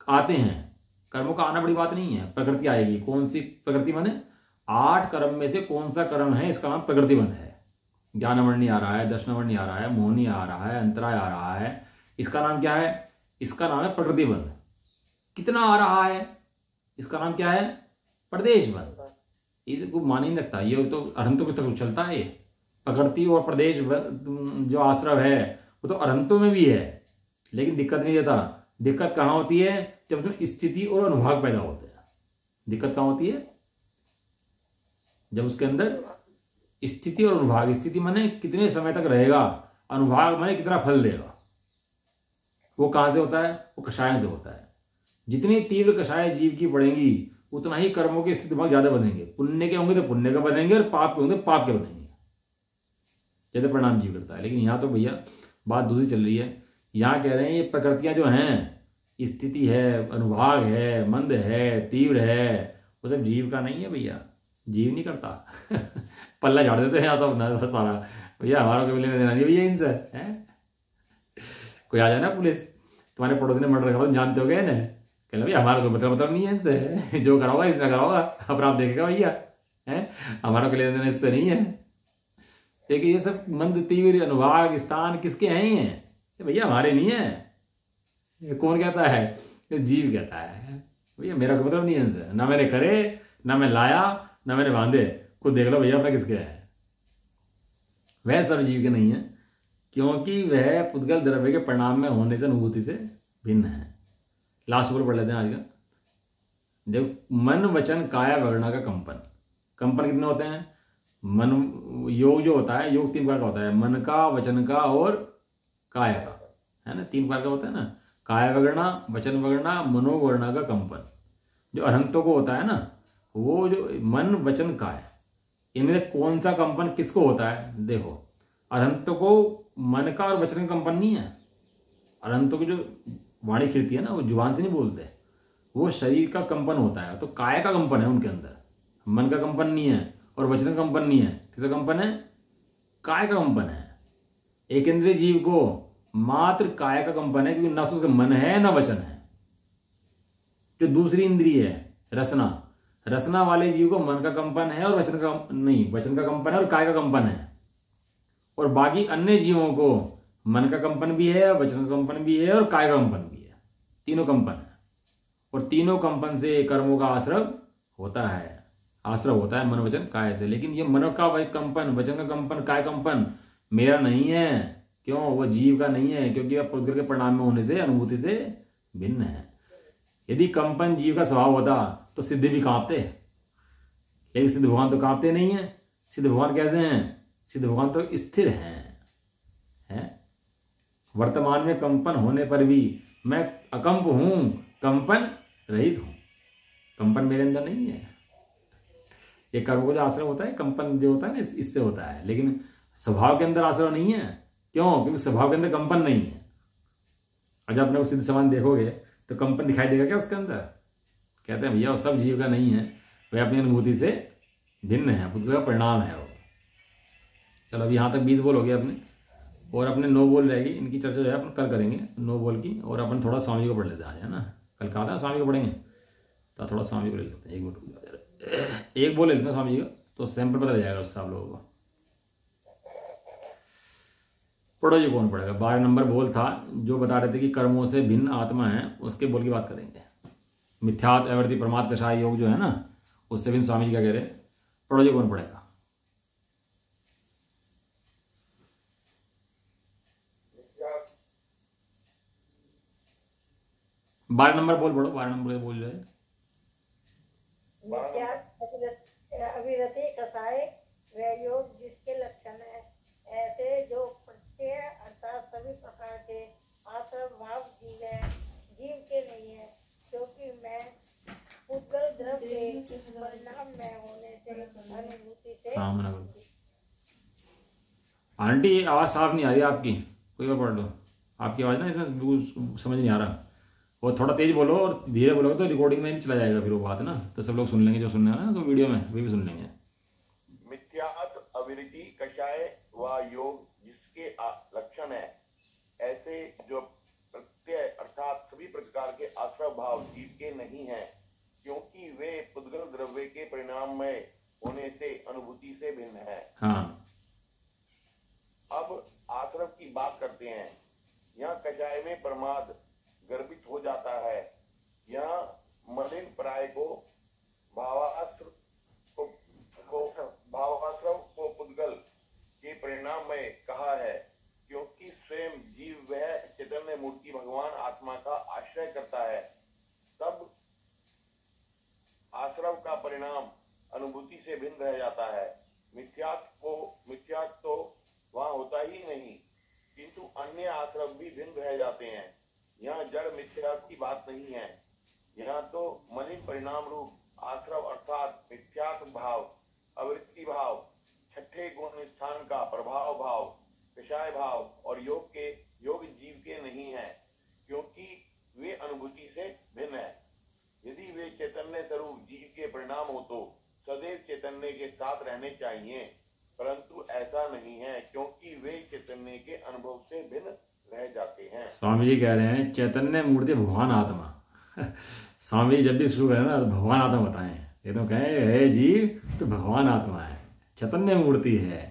आते हैं, कर्मों का आना बड़ी बात नहीं है, प्रकृति आएगी। कौन सी प्रकृति माने? 8 कर्म में से कौन सा कर्म है, इसका नाम प्रकृति बंध है। ज्ञानवर्णी आ रहा है, दर्शनवर्णी आ रहा है, मोहनी आ रहा है, अंतराय आ रहा है, इसका नाम क्या है? इसका नाम है प्रकृति बंध। कितना आ रहा है, इसका नाम क्या है? प्रदेश बंध। इसको मान ही नहीं लगता, ये तो अरहंतों की तरफ चलता है। ये प्रकृति और प्रदेश जो आश्रव है वो तो अरहंतों में भी है, लेकिन दिक्कत नहीं देता। दिक्कत कहाँ होती है? जब उसमें स्थिति और अनुभाग पैदा होते हैं। दिक्कत कहाँ होती है? जब उसके अंदर स्थिति और अनुभाग, स्थिति माने कितने समय तक रहेगा, अनुभाग माने कितना फल देगा। वो कहां से होता है? वो कषाय से होता है। जितनी तीव्र कषाय जीव की बढ़ेगी उतना ही कर्मों के स्थिति भाग ज्यादा बनेंगे। पुण्य के होंगे तो पुण्य का बनेंगे, और पाप के होंगे तो पाप के बनेंगे। जैसे परिणाम जीव करता है। लेकिन यहाँ तो भैया बात दूसरी चल रही है। यहाँ कह रहे हैं ये प्रकृतियाँ जो हैं, स्थिति है, अनुभाग है, मंद है, तीव्र है, वो सब जीव का नहीं है भैया, जीव नहीं करता। पल्ला झाड़ देते हैं यहाँ तो अपना सारा, भैया हमारा कोई लेना देना नहीं भैया इनसे है। कोई आ जाए ना पुलिस, तुम्हारे पड़ोसी ने मर्डर करा, जानते हो गए ना, कह लो भैया हमारा कोई मतलब नहीं है इनसे, जो करा होगा इसने करा होगा, अपना आप देखेगा भैया है, हमारा कोई लेना देना इससे नहीं है। लेकिन ये सब मंद तीव्र अनुभाग स्थान किसके हैं ये भैया, हमारे नहीं है। ये कौन कहता है? ये जीव कहता है भैया, मेरा कोई मतलब नहीं है इनसे, ना मैंने करे, ना मैं लाया, ना मैंने बांधे, खुद देख लो भैया अपना किसके है। वह सब जीव के नहीं है, क्योंकि वह पुद्गल द्रव्य के परिणाम में होने से अनुभूति से भिन्न है। लास्ट बोल पढ़ लेते हैं आज का। देखो, मन वचन काया वगणा का कंपन, कंपन कितने होते हैं? मन योग जो होता है, योग 3 प्रकार का होता है, मन का, वचन का और काया का, है ना, 3 प्रकार का होता है ना, काया वगणा, वचन वगणा, मनोवगणा का कंपन। जो अरहंतों को होता है ना, वो जो मन वचन काया, इनमें से कौन सा कंपन किसको होता है? देखो, अरहंतों को मन का और वचन का कंपन नहीं है। अरहंतों की जो वाणी कृति है ना, वो जुबान से नहीं बोलते, वो शरीर का कंपन होता है। तो काय का कंपन है उनके अंदर, मन का कंपन नहीं है और वचन का कंपन नहीं है। किसका कंपन है? काय का कंपन है। एक इंद्रिय जीव को मात्र काय का कंपन है, क्योंकि ना उसका मन है ना वचन है। जो दूसरी इंद्रिय है रसना, रसना वाले जीव को मन का कंपन है और वचन का नहीं, वचन का कंपन है और काय का कंपन है। और बाकी अन्य जीवों को मन का कंपन भी है, वचन का कंपन भी है और काय का कंपन भी है, तीनों कंपन है। और तीनों कंपन से कर्मों का आश्रव होता है, आश्रव होता है मन वचन काय से। लेकिन ये मन का कंपन, वचन का कंपन, काय कंपन मेरा नहीं है। क्यों? वो जीव का नहीं है, क्योंकि वह पुद्गल के परिणाम में होने से अनुभूति से भिन्न है। यदि कंपन जीव का स्वभाव होता तो सिद्ध भी कांपते, लेकिन सिद्ध भगवान तो कांपते नहीं है। सिद्ध भगवान कैसे हैं? सिद्ध भगवान तो स्थिर हैं, वर्तमान में कंपन होने पर भी मैं अकंप हूं, कंपन रहित हूं। कंपन मेरे अंदर नहीं है। ये कर्म को जो आश्रय होता है, कंपन जो होता है ना, इससे होता है। लेकिन स्वभाव के अंदर आश्रय नहीं है। क्यों? क्योंकि स्वभाव के अंदर कंपन नहीं है। और जब अपने को सिद्ध समान देखोगे तो कंपन दिखाई देगा क्या उसके अंदर? कहते हैं भैया वो सब जीव का नहीं है, वह अपनी अनुभूति से भिन्न है, पुद्गल का परिणाम है वो। चलो अभी यहाँ तक 20 बोल हो गए अपने, और अपने 9 बोल रहेगी। इनकी चर्चा जो है अपन कल करेंगे 9 बोल की। और अपन थोड़ा स्वामी को पढ़ लेते हैं आज, है ना। कल कहा था स्वामी को पढ़ेंगे, तो थोड़ा स्वामी को ले लेते हैं। 1 मिनट, एक बोल ले लेते हैं स्वामी जी का, तो सैंपल पता चल जाएगा उससे आप लोगों को। पढ़ो जी, कौन पढ़ेगा? 12 नंबर बोल था जो बता रहे थे कि कर्मों से भिन्न आत्मा है, उसके बोल की बात करेंगे। मिथ्यात्व एवरति परमात्म कषाय योग जो है ना, उससे भी स्वामी जी क्या कह रहे हैं। पढ़ो जी, कौन पढ़ेगा? 12 नंबर बोल पढ़ो, 12 नंबर बोल जो है। अविरति कसाय वह योग जिसके लक्षण है ऐसे जो प्रत्यय अर्थात सभी प्रकार के आश्रम भाव जीव है, जीव के नहीं है, क्योंकि मैं पुद्गल द्रव्य के परिणाम में होने से अनुभूति से। आंटी आवाज साफ नहीं आ रही आपकी, कोई और पढ़ लो। आपकी आवाज ना इसमें बिल्कुल समझ नहीं आ रहा। वो थोड़ा तेज बोलो और धीरे बोलोगे तो रिकॉर्डिंग में भी चला जाएगा फिर वो बात ना, तो सब लोग सुन लेंगे जो सुनने वाला ना, तो वीडियो में वे भी सुन लेंगे। मिथ्यात्व अविरति कषाय व योग जिसके लक्षण है ऐसे जो प्रत्यय अर्थात सभी प्रकार के आश्रय भाव जीव के नहीं है, क्योंकि वे पुद्गल द्रव्य के परिणाम में होने से अनुभूति से भिन्न है। हाँ, अब आश्रव की बात करते हैं। यहाँ कषाय में प्रमाद गर्भित हो जाता है। यहाँ मलिन प्राय को भावाश्रव को पुद्गल के परिणाम में कहा है, क्योंकि स्वयं जीव वह चैतन्य मूर्ति भगवान आत्मा का आश्रय करता है, तब आश्रव का परिणाम अनुभूति से भिन्न रह जाता है। मिथ्यात्व तो वहां होता ही नहीं, किंतु अन्य आश्रव भी भिन्न रह जाते हैं। यहाँ जड़ मिथ्यात्व की बात नहीं है। यहाँ तो मलिन परिणाम रूप आश्रव अर्थात मिथ्यात्व भाव, अवृत्ति भाव, छठे गुण स्थान का प्रभाव भाव, विषय भाव और योग जीव के नहीं है, क्योंकि वे अनुभूति से भिन्न है। यदि वे चैतन्य स्वरूप जीव के परिणाम हो तो सदैव चैतन्य के साथ रहने चाहिए, परंतु ऐसा नहीं है, क्योंकि वे चैतन्य के अनुभव से भिन्न रह जाते हैं। स्वामी जी कह रहे हैं चैतन्य मूर्ति भगवान आत्मा। स्वामी जी जब भी शुरू करें ना तो भगवान आत्मा बताएं, ये तो कहें है जीव तो भगवान आत्मा है, चैतन्य मूर्ति है।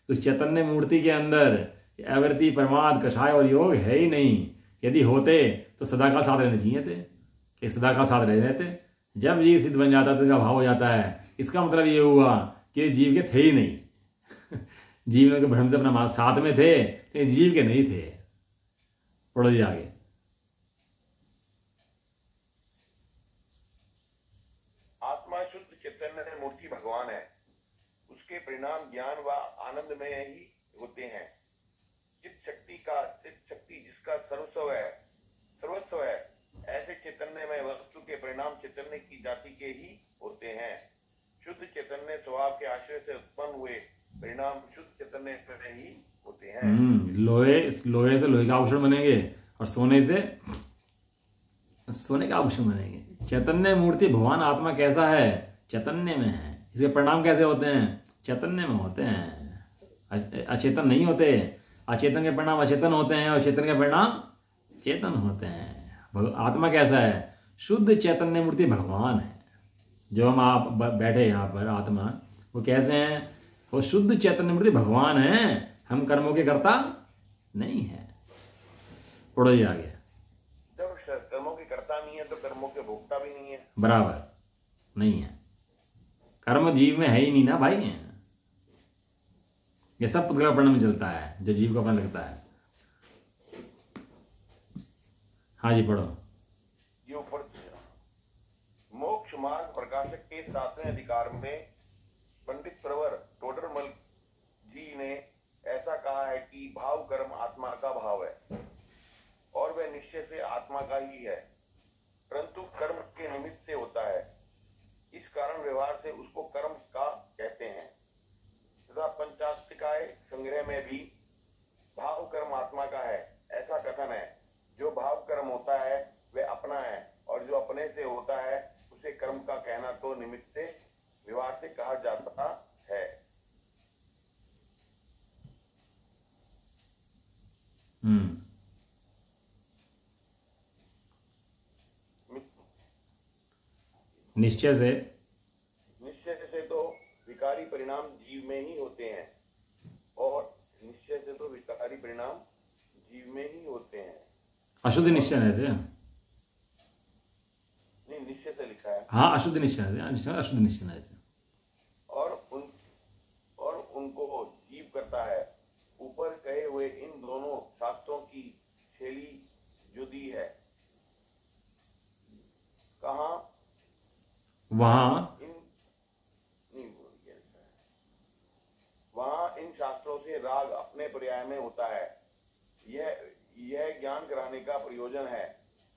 उस चैतन्य मूर्ति के अंदर आवृत्ति, परमार्थ, कषाय और योग है ही नहीं। यदि होते तो सदाकाल साथ रहने चाहिए थे, कि सदाकाल साथ रह रहते। जब जीव सिद्ध बन जाता है तो इसका भाव हो जाता है। इसका मतलब ये हुआ कि जीव के थे ही नहीं। जीव के भ्रम से अपना साथ में थे लेकिन जीव के नहीं थे। पढ़ो जी आगे। आत्मा शुद्ध चैतन्य मूर्ति भगवान है, उसके परिणाम ज्ञान व आनंद में ही होते हैं। चित्त शक्ति जिसका सर्वस्व है, ऐसे चैतन्य में वस्तु के परिणाम चैतन्य की जाति के ही होते हैं। शुद्ध चैतन्य स्वभाव के आश्रय से उत्पन्न हुए परिणाम शुद्ध चैतन्य में ही होते हैं। लोहे से लोहे का आभूषण बनेंगे और सोने से सोने का आभूषण बनेंगे। चैतन्य मूर्ति भगवान आत्मा कैसा है? चैतन्य में है। इसके परिणाम कैसे होते हैं? चैतन्य में होते हैं, अचेतन नहीं होते। अचेतन के परिणाम अचेतन होते हैं और चेतन के परिणाम चेतन होते हैं। आत्मा कैसा है? शुद्ध चैतन्य मूर्ति भगवान है। जो हम आप बैठे यहाँ पर आत्मा, वो कैसे हैं? वो शुद्ध चैतन्य मूर्ति भगवान है। हम कर्मों के कर्ता नहीं है। पढ़ो ये आगे। जब कर्मों के कर्ता नहीं है तो कर्मों के भोक्ता भी नहीं है। बराबर नहीं है। कर्म जीव में है ही नहीं ना भाई। ये सब पुद्गल प्रण में चलता है जो जीव को अपना लगता है। हाँ जी पढ़ो। ये ऊपर मोक्ष मार्ग प्रकाशक के 7वें अधिकार में पंडित प्रवर टोडरमल जी ने ऐसा कहा है कि भाव कर्म आत्मा का भाव है और वह निश्चय से आत्मा का ही है, परंतु कर्म के निमित्त से होता है। इस कारण व्यवहार से उसको कर्म का कहते हैं। तथा पंचास्तिकाय संग्रह में भी भाव कर्म आत्मा का है ऐसा कथन है। जो भाव कर्म होता है वह अपना है और जो अपने से होता है उसे कर्म का कहना तो निमित्त से व्यवहार से कहा जाता है। निश्चय से तो विकारी परिणाम जीव में ही होते हैं और निश्चय से तो विकारी परिणाम जीव में ही होते हैं। अशुद्ध निश्चय है से नहीं, निश्चय से लिखा है। हाँ अशुद्ध निश्चय है, अशुद्ध निश्चय है से। और उनको जीव करता है। ऊपर कहे हुए इन दोनों शास्त्रों की शैली जुदी है। कहाँ वहाँ इन शास्त्रों से राग अपने पर्याय में होता है। यह ज्ञान कराने का प्रयोजन है।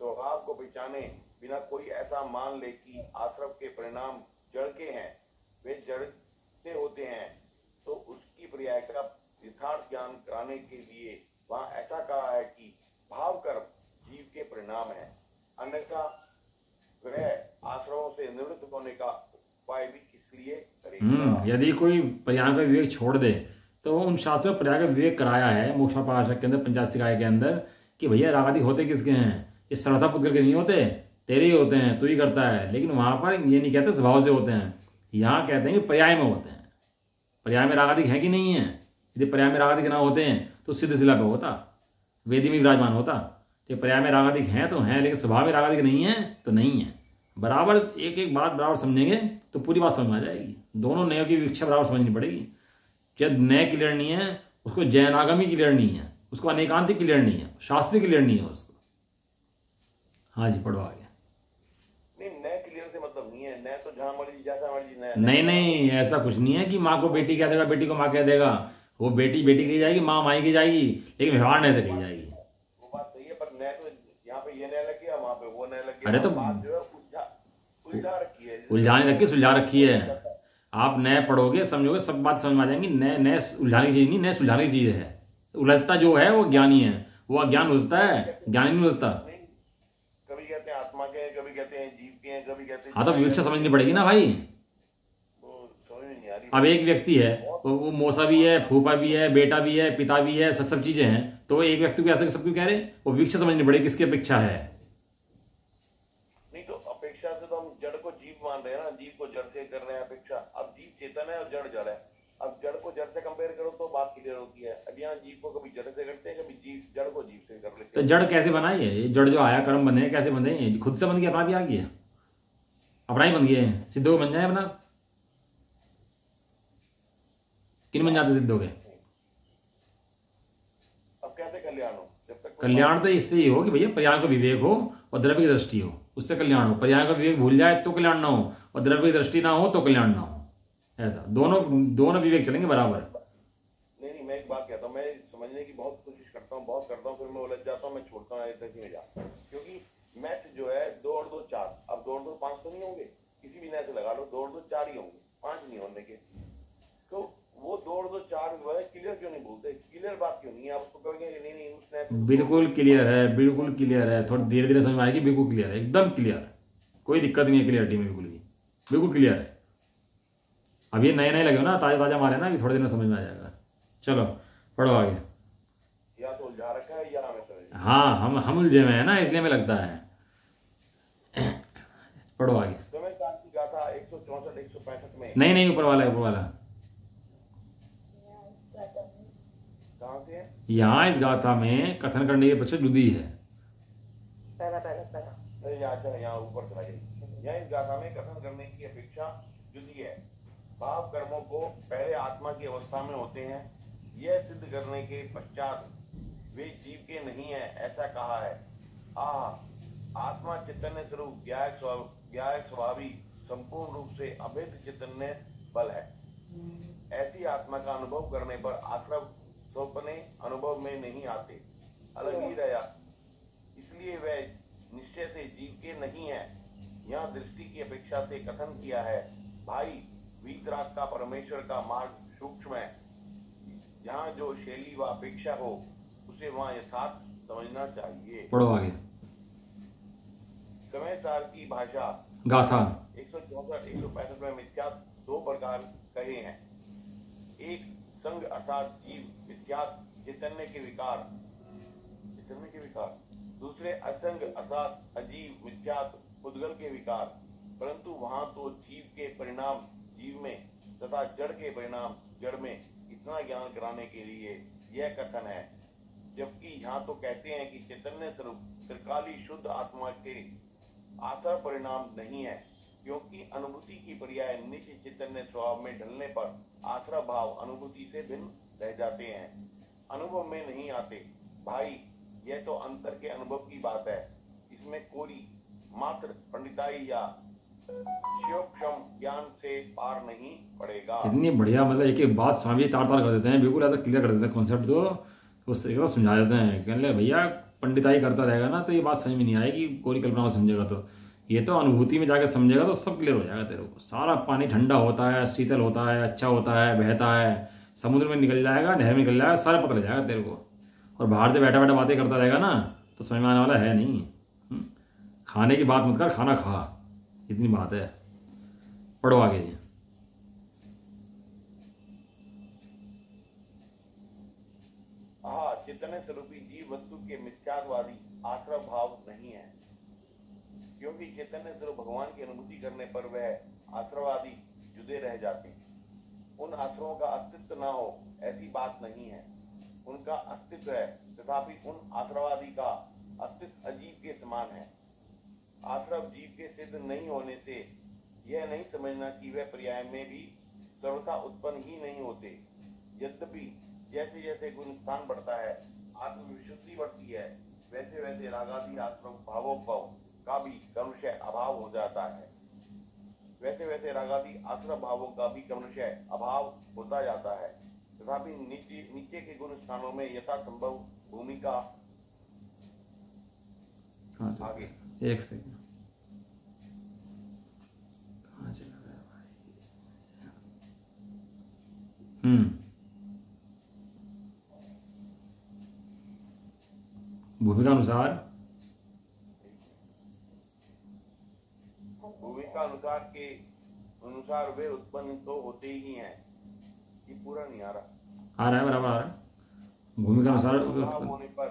स्वभाव को पहचाने बिना कोई ऐसा मान ले कि आश्रव के परिणाम जड़ के हैं, वे जड़ से होते हैं, तो उसकी पर्याय का यथार्थ ज्ञान कराने के लिए वहाँ ऐसा कहा है कि भाव कर्म जीव के परिणाम है, अन्यथा वह आश्रमों से निवृत्त होने का उपाय भी किस लिए करेगा। यदि कोई पर्याय का विवेक छोड़ दे तो उन शास्त्रों में पर्याय का विवेक कराया है मोक्षोपासक के अंदर, पंचास्तिकाय के अंदर, कि भैया रागादि होते किसके हैं? ये सर्वथा पुद्गल के नहीं होते, तेरे ही होते हैं, तू ही करता है। लेकिन वहां पर ये नहीं कहते स्वभाव से होते हैं, यहाँ कहते हैं कि पर्याय में होते हैं। पर्याय में रागादि है कि नहीं है? यदि पर्याय में रागादि ना होते हैं तो सिद्ध शिला पे होता, वेदी में विराजमान होता। तो पर्याय में रागादि हैं तो हैं, लेकिन स्वभाव में रागादि नहीं है तो नहीं है। बराबर एक एक बात बराबर समझेंगे तो पूरी बात समझ में आ जाएगी। दोनों नयों की विवक्षा बराबर समझनी पड़ेगी। जब नय क्लियर नहीं है उसको जैनागमी क्लियर नहीं है, उसको अनेकांतिक क्लियर नहीं है, शास्त्रीय क्लियर नहीं है उसको। हाँ जी पढ़ो आगे। नहीं, नय क्लियर से मतलब नहीं है। नय तो जहां मर्जी जैसा मर्जी नहीं ऐसा कुछ नहीं है कि माँ को बेटी कह देगा, बेटी को माँ कह देगा। वो बेटी बेटी की जाएगी, माँ माई की जाएगी, लेकिन व्यवहार नहीं से कही जाएगी। वो बात सही है, पर नय तो यहाँ पे ये नय लग गया, वहां पे वो नय लग गया। अरे तो बात जो है उलझा रखी है, उलझाने रखी, सुलझा रखी है। आप नए पढ़ोगे, समझोगे, सब बात समझ में आ जाएंगी। नए नए उलझाने की चीज़ नहीं, नए सुलझाने की चीज़ है। उलझता जो है वो ज्ञानी है, वो अज्ञान उलझता है, ज्ञानी नहीं उलझता। नहीं, कभी कहते हैं आत्मा के हैं, कभी कहते हैं जीव के हैं, कभी कहते हैं हाँ तो विवक्षा समझनी पड़ेगी ना भाई। वो समझ में नहीं आ रही। अब एक व्यक्ति है, वो मौसा भी है, फूफा भी है, बेटा भी है, पिता भी है, सब सब चीजें हैं, तो एक व्यक्ति को ऐसे सब क्यों कह रहे? वो विवक्षा समझनी पड़ेगी किसकी अपेक्षा है। नहीं तो अपेक्षा से तो हम जड़ को जीव मान रहे हैं ना, जीव को जड़ से कर रहे हैं अपेक्षा। अब जीव चेतन है और जड़ जड़ है। अब जड़ को जड़ से कंपेयर करो तो बात क्लियर होती है। अब यहाँ जीव को कभी जड़ से करते हैं, कभी जीव जड़ को जीव से कर लेते तो हैं। जड़ कैसे बनाई है? ये जड़ जो आया, कर्म बने हैं, कैसे बने हैं? खुद से बन गया, अपना भी आ गया, अपना ही बन गया है। सिद्ध हो बन जाए अपना, किन बन जाते सिद्ध हो गए? अब कैसे कल्याण हो जब तक कल्याण तो इससे ही हो कि भैया पर्याय का विवेक हो और द्रव्य की दृष्टि हो, उससे कल्याण हो। पर्याय का विवेक भूल जाए तो कल्याण ना हो, और द्रव्य की दृष्टि ना हो तो कल्याण ना हो। ऐसा दोनों दोनों विवेक चलेंगे बराबर। नहीं, मैं एक बात कहता हूँ, मैं समझने की बहुत कोशिश करता हूँ, बहुत करता हूँ, फिर मैं उलझ जाता हूँ, मैं छोड़ता हूँ, ऐसे ही में जाता हूँ। क्योंकि मैथ जो है 2 और 2 4, अब 2 और 2 5 तो नहीं होंगे, किसी भी नए से लगा लो, 2 और 2 4 ही होंगे, 5 नहीं होने के। तो वो 2 और 2 4 हुआ है, क्लियर क्यों नहीं बोलते? क्लियर बात क्यों नहीं है? आप उसको कहेंगे नहीं नहीं उसने बिल्कुल क्लियर है, बिल्कुल क्लियर है। थोड़ी धीरे धीरे समझ में आएगी। बिल्कुल क्लियर है, एकदम क्लियर है, कोई दिक्कत नहीं है क्लियरिटी में, बिल्कुल भी बिल्कुल क्लियर है। अब ये नए नए लगे हो ना, ताजा ताजा मारे ना, अभी थोड़े दिन में समझ में आ जाएगा। चलो पढ़ो आगे। या तो उलझा रखा है या हमें समझ। हाँ हम उलझे में है ना, इसलिए हमें लगता है। पढ़ो आगे। समय काल की गाथा 164 165 में नहीं नहीं, ऊपर वाला है, ऊपर वाला। कहाँ से है? यहाँ इस गाथा में कथन करने की अपेक्षा जुदी है। पहला पहला पहला अरे अच्छा, यहाँ ऊपर चला गया। यहाँ इस गाथा में कथन करने की अपेक्षा जुदी है। भाव कर्मों को पहले आत्मा की अवस्था में होते हैं, यह सिद्ध करने के पश्चात वे जीव के नहीं है, ऐसा कहा है। आत्मा चैतन्य स्वरूप ज्ञायक स्वभावी संपूर्ण रूप से अभेद चैतन्य बल है। ऐसी आत्मा का अनुभव करने पर आश्रम स्वप्ने अनुभव में नहीं आते, अलग ही रहा, इसलिए वह निश्चय से जीव के नहीं है। यहाँ दृष्टि की अपेक्षा से कथन किया है। भाई वीतराग का परमेश्वर का मार्ग सूक्ष्म है। यहाँ जो शैली व अपेक्षा हो उसे वहाँ यथार्थ समझना चाहिए। पढ़ो आगे। समय सार की भाषा गाथा 164 165 में मिथ्या 2 प्रकार कहे हैं। एक संग अर्थात जीव मिथ्यात चैतन्य के विकार, दूसरे असंग अर्थात अजीव मिथ्यात उद्गल के विकार। परंतु वहां तो जीव के परिणाम जीव में तथा जड़ के परिणाम जड़ में इतना ज्ञान कराने के लिए यह कथन है। जबकि यहाँ तो कहते हैं कि चैतन्य स्वरूप त्रिकाली शुद्ध आत्मा के आसर परिणाम नहीं है, क्योंकि अनुभूति की पर्याय नित्य चैतन्य स्वभाव में ढलने पर आश्रय भाव अनुभूति से भिन्न रह जाते हैं, अनुभव में नहीं आते। भाई यह तो अंतर के अनुभव की बात है, इसमें कोई मात्र पंडिताई या शिवक्षम ज्ञान से पार नहीं पड़ेगा। इतनी बढ़िया, मतलब एक एक बात स्वामी जी तार तार कर देते हैं, बिल्कुल ऐसा क्लियर कर देते हैं कॉन्सेप्ट को, उससे एक बार समझा देते हैं। कहने लगे भैया पंडिताई करता रहेगा ना तो ये बात समझ में नहीं आएगी, कोई कल्पना में समझेगा तो। ये तो अनुभूति में जाकर समझेगा तो सब क्लियर हो जाएगा तेरे को। सारा पानी ठंडा होता है, शीतल होता है, अच्छा होता है, बहता है, समुद्र में निकल जाएगा, नहर में निकल जाएगा, सारा पता लग जाएगा तेरे को। और बाहर से बैठा बैठा बातें करता रहेगा ना तो समझ में आने वाला है नहीं। खाने की बात मत कर, खाना खा, इतनी बात है। पढ़ो आगे जी। चैतन्य स्वरूपी जीव वस्तु के मिथ्यात्वादी आश्रय भाव नहीं है, क्योंकि चैतन्य स्वरूप भगवान की अनुभूति करने पर वह आश्रयवादी जुदे रह जाते हैं। उन आश्रयों का अस्तित्व न हो ऐसी बात नहीं है, उनका अस्तित्व है, तथापि उन आश्रयवादी का अस्तित्व अजीव के समान है। आश्रय जीव के सिद्ध नहीं होने से यह नहीं समझना कि वह पर्याय में भी सर्वथा उत्पन्न ही नहीं होते। यद्यपि जैसे जैसे गुण स्थान बढ़ता है, आत्मविशुद्धि बढ़ती है, वैसे वैसे रागादि आश्रम भावों का भी क्रमशः अभाव हो जाता है। वैसे वैसे रागादि आश्रम भावों का भी क्रमशः अभाव होता जाता है। तथापि नीचे के गुण स्थानों में यथासंभव भूमिका आगे। एक सेकंड, कहाँ चला गया भाई? भूमिका अनुसार भूमिका अनुसार वे उत्पन्न तो होते ही हैं। ये पूरा नहीं आ रहा। आ रहा है, बराबर आ रहा है। भूमिका अनुसार होने पर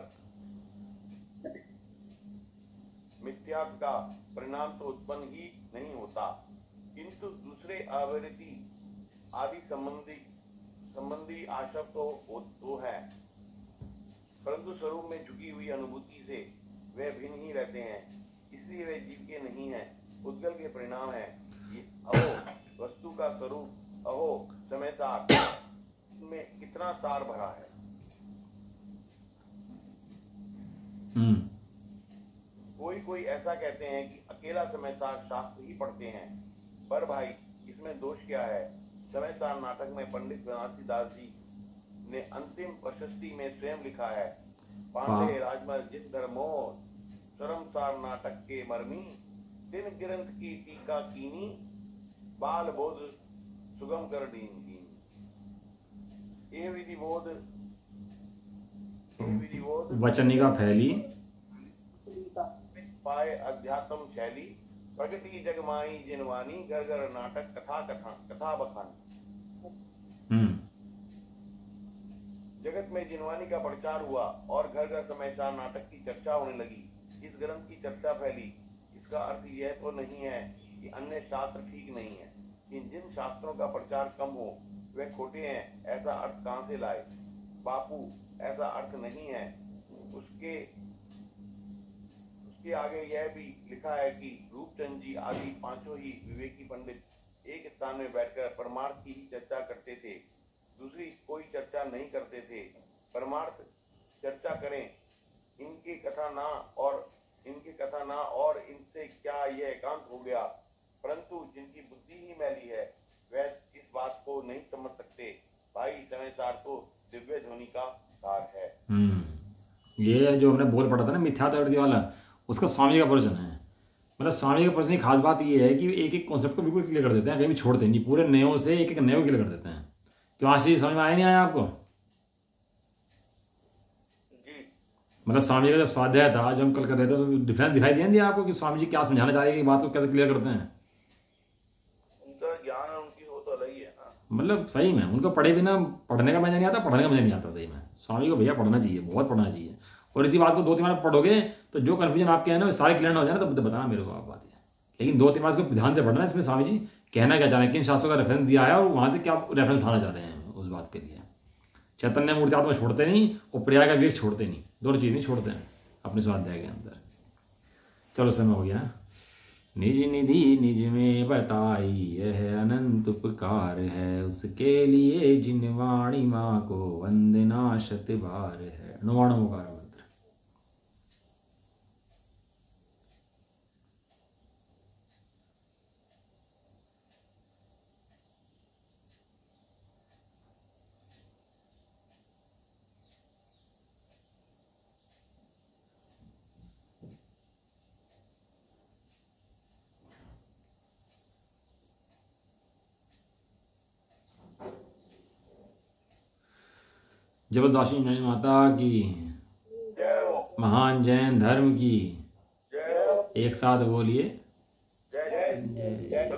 मिथ्यात्व का परिणाम तो उत्पन्न ही नहीं होता, किंतु दूसरे आवृत्ति आदि संबंधी आशय तो है, परंतु स्वरूप में झुकी हुई अनुभूति से वे भिन्न ही रहते हैं, इसलिए वे जीव के नहीं है, उद्गल के परिणाम है। अहो वस्तु का स्वरूप, अहो समय सार में कितना सार भरा है। कोई ऐसा कहते हैं कि अकेला समय सार शास्त्र ही पढ़ते हैं, पर भाई इसमें दोष क्या है? समय सार नाटक में पंडित बनारसी दास जी ने अंतिम प्रशस्ति में स्वयं लिखा है, पांडे राजमल जिन धर्मो शर्म सार नाटक के मर्मी, दिन ग्रंथ की टीका कीनी, बाल बोध सुगम कर दीन की। ये विधि बोध वचनिका फैली पाए अध्यात्म शैली, प्रगति जगमाई जिनवानी, घर घर नाटक कथा बखान। जगत में जिनवानी का प्रचार हुआ और घर घर समाचार नाटक की चर्चा होने लगी। इस ग्रंथ की चर्चा फैली। इसका अर्थ यह तो नहीं है कि अन्य शास्त्र ठीक नहीं है, कि जिन शास्त्रों का प्रचार कम हो वे खोटे हैं, ऐसा अर्थ कहां से लाए बापू? ऐसा अर्थ नहीं है। उसके आगे यह भी लिखा है कि रूपचंद जी आदि पांचों ही विवेकी पंडित एक स्थान में बैठकर परमार्थ की ही चर्चा करते थे, दूसरी कोई चर्चा नहीं करते थे। परमार्थ चर्चा करें, इनकी कथा ना और इनसे क्या यह एकांत हो गया, परंतु जिनकी बुद्धि ही मैली है वह इस बात को नहीं समझ सकते। भाई समय सार तो दिव्य ध्वनि का सार है। ये जो हमने बोल पढ़ा था ना मिथ्यात्व वाला, उसका स्वामी का प्रवचन है। मतलब स्वामी का प्रवचन की खास बात ये है कि एक एक कॉन्सेप्ट को बिल्कुल क्लियर कर देते हैं, कहीं भी छोड़ते नहीं, पूरे नयों से एक एक नयो क्लियर कर देते हैं। क्यों आशीष, समझ में आया नहीं आया आपको? मतलब स्वामी का जब स्वाध्याय था, जो हम कल कर रहे थे, तो डिफरेंस दिखाई दिया आपको कि स्वामी जी क्या समझाना चाह रहे हैं, कि बात को कैसे क्लियर करते हैं। उनका ज्ञान है, उनकी हो तो अलग ही है ना। मतलब सही में उनको पढ़े बिना पढ़ने का मजा नहीं आता, पढ़ने का मजा नहीं आता। सही में स्वामी को भैया पढ़ना चाहिए, बहुत पढ़ना चाहिए। और इसी बात को 2-3 बार पढ़ोगे तो जो कन्फ्यूजन आपके है ना, सारे क्लियर हो जाए ना, तो बताना मेरे को आप बात है। लेकिन 2-3 बार इसको ध्यान से पढ़ना, इसमें स्वामी जी कहना क्या चाह रहे हैं, किन शास्त्रों का रेफरेंस दिया है और वहां से क्या रेफरेंस उठाना चाह रहे हैं उस बात के लिए। चैतन्य मूर्ति आत्मा छोड़ते नहीं और पर्याय का विवेक छोड़ते नहीं, दोनों चीज नहीं छोड़ते हैं अपने स्वाध्याय के अंदर। चलो समय हो गया। निज निधि निज में बताई, यह अनंत उपकार है, उसके लिए जिन वाणी माँ को वंदना शत बार है। 99 मंत्र। जबरदस्ती माता की, महान जैन धर्म की, एक साथ बोलिए जय जय।